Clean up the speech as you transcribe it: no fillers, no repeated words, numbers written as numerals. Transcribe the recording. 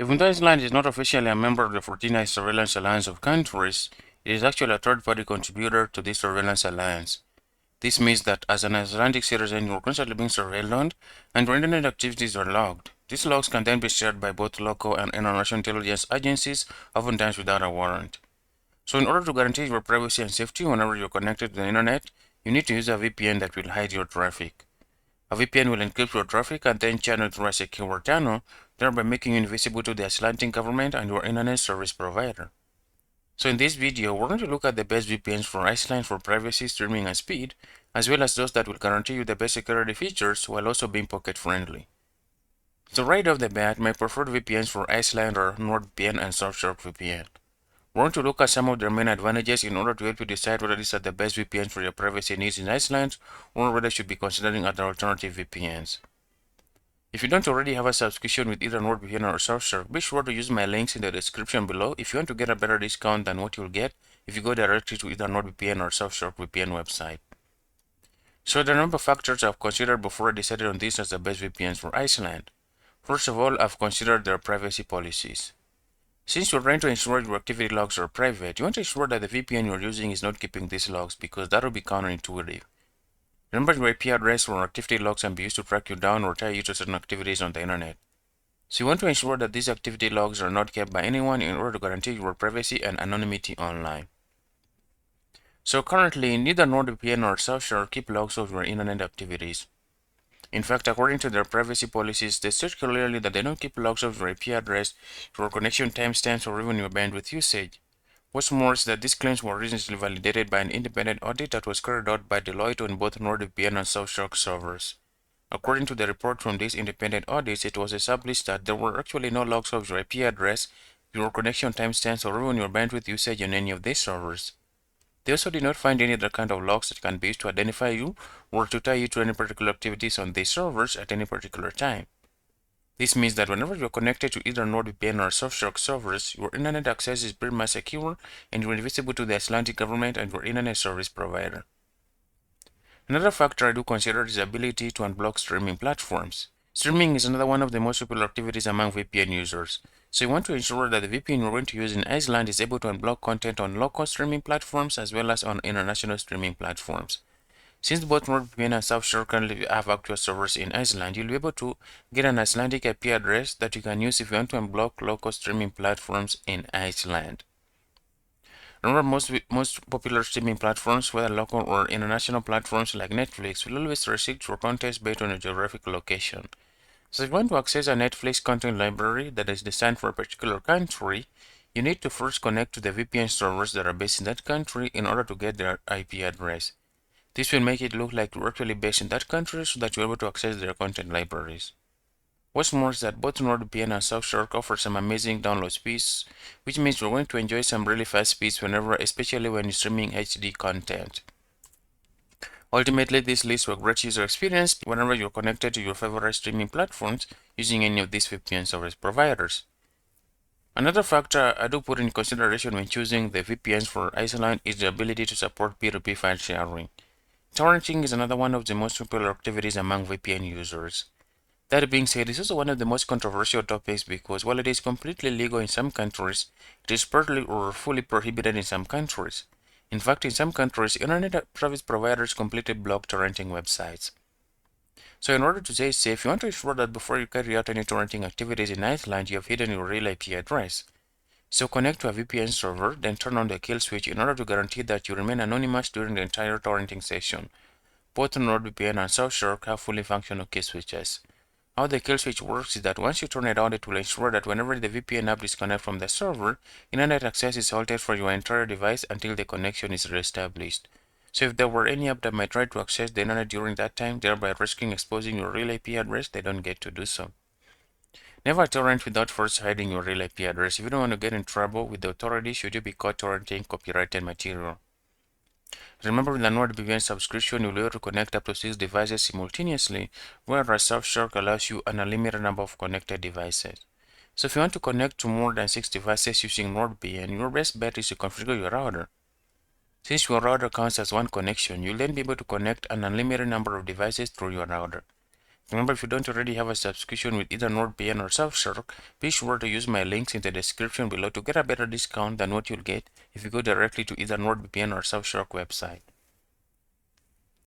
Even though Iceland is not officially a member of the 14th Surveillance Alliance of countries, it is actually a third-party contributor to this surveillance alliance. This means that as an Icelandic citizen, you are constantly being surveilled and your internet activities are logged. These logs can then be shared by both local and international intelligence agencies, oftentimes without a warrant. So in order to guarantee your privacy and safety whenever you're connected to the internet, you need to use a VPN that will hide your traffic. A VPN will encrypt your traffic and then channel through a secure channel, thereby making you invisible to the Icelandic government and your internet service provider. So in this video, we're going to look at the best VPNs for Iceland for privacy, streaming, and speed, as well as those that will guarantee you the best security features while also being pocket friendly. So right off the bat, my preferred VPNs for Iceland are NordVPN and Surfshark VPN. We're going to look at some of their main advantages in order to help you decide whether these are the best VPNs for your privacy needs in Iceland or whether you should be considering other alternative VPNs. If you don't already have a subscription with either NordVPN or Surfshark, be sure to use my links in the description below if you want to get a better discount than what you'll get if you go directly to either NordVPN or Surfshark VPN website. So there are a number of factors I've considered before I decided on these as the best VPNs for Iceland. First of all, I've considered their privacy policies. Since you're trying to ensure your activity logs are private, you want to ensure that the VPN you're using is not keeping these logs because that will be counterintuitive. Remember, your IP address or activity logs can be used to track you down or tie you to certain activities on the internet. So you want to ensure that these activity logs are not kept by anyone in order to guarantee your privacy and anonymity online. So currently, neither NordVPN or Surfshark keep logs of your internet activities. In fact, according to their privacy policies, they state clearly that they don't keep logs of your IP address, your connection timestamps, or even your bandwidth usage. What's more is that these claims were recently validated by an independent audit that was carried out by Deloitte on both NordVPN and Surfshark servers. According to the report from these independent audits, it was established that there were actually no logs of your IP address, your connection timestamps, or even your bandwidth usage on any of these servers. They also did not find any other kind of logs that can be used to identify you or to tie you to any particular activities on these servers at any particular time. This means that whenever you're connected to either NordVPN or Surfshark servers, your internet access is pretty much secure and you're invisible to the Icelandic government and your internet service provider. Another factor I do consider is the ability to unblock streaming platforms. Streaming is another one of the most popular activities among VPN users. So you want to ensure that the VPN you're going to use in Iceland is able to unblock content on local streaming platforms as well as on international streaming platforms. Since both NordVPN and Surfshark currently have actual servers in Iceland, you'll be able to get an Icelandic IP address that you can use if you want to unblock local streaming platforms in Iceland. Remember, most popular streaming platforms, whether local or international platforms like Netflix, will always restrict your content based on your geographic location. So if you want to access a Netflix content library that is designed for a particular country, you need to first connect to the VPN servers that are based in that country in order to get their IP address. This will make it look like you're actually based in that country so that you're able to access their content libraries. What's more is that both NordVPN and Surfshark offer some amazing download speeds, which means you're going to enjoy some really fast speeds whenever, especially when you're streaming HD content. Ultimately, this leads to a great user experience whenever you're connected to your favorite streaming platforms using any of these VPN service providers. Another factor I do put in consideration when choosing the VPNs for Iceland is the ability to support P2P file sharing. Torrenting is another one of the most popular activities among VPN users. That being said, this is also one of the most controversial topics because while it is completely legal in some countries, it is partly or fully prohibited in some countries. In fact, in some countries, internet service providers completely block torrenting websites. So in order to stay safe, you want to ensure that before you carry out any torrenting activities in Iceland, you have hidden your real IP address. So connect to a VPN server, then turn on the kill switch in order to guarantee that you remain anonymous during the entire torrenting session. Both NordVPN and Surfshark have fully functional kill switches. How the kill switch works is that once you turn it on, it will ensure that whenever the VPN app disconnects from the server, internet access is halted for your entire device until the connection is reestablished. So if there were any app that might try to access the internet during that time, thereby risking exposing your real IP address, they don't get to do so. Never torrent without first hiding your real IP address. If you don't want to get in trouble with the authorities should you be caught torrenting copyrighted material. Remember, with the NordVPN subscription, you'll be able to connect up to 6 devices simultaneously, whereas Surfshark allows you an unlimited number of connected devices. So if you want to connect to more than 6 devices using NordVPN, your best bet is to configure your router. Since your router counts as one connection, you'll then be able to connect an unlimited number of devices through your router. Remember, if you don't already have a subscription with either NordVPN or Surfshark, be sure to use my links in the description below to get a better discount than what you'll get if you go directly to either NordVPN or Surfshark website.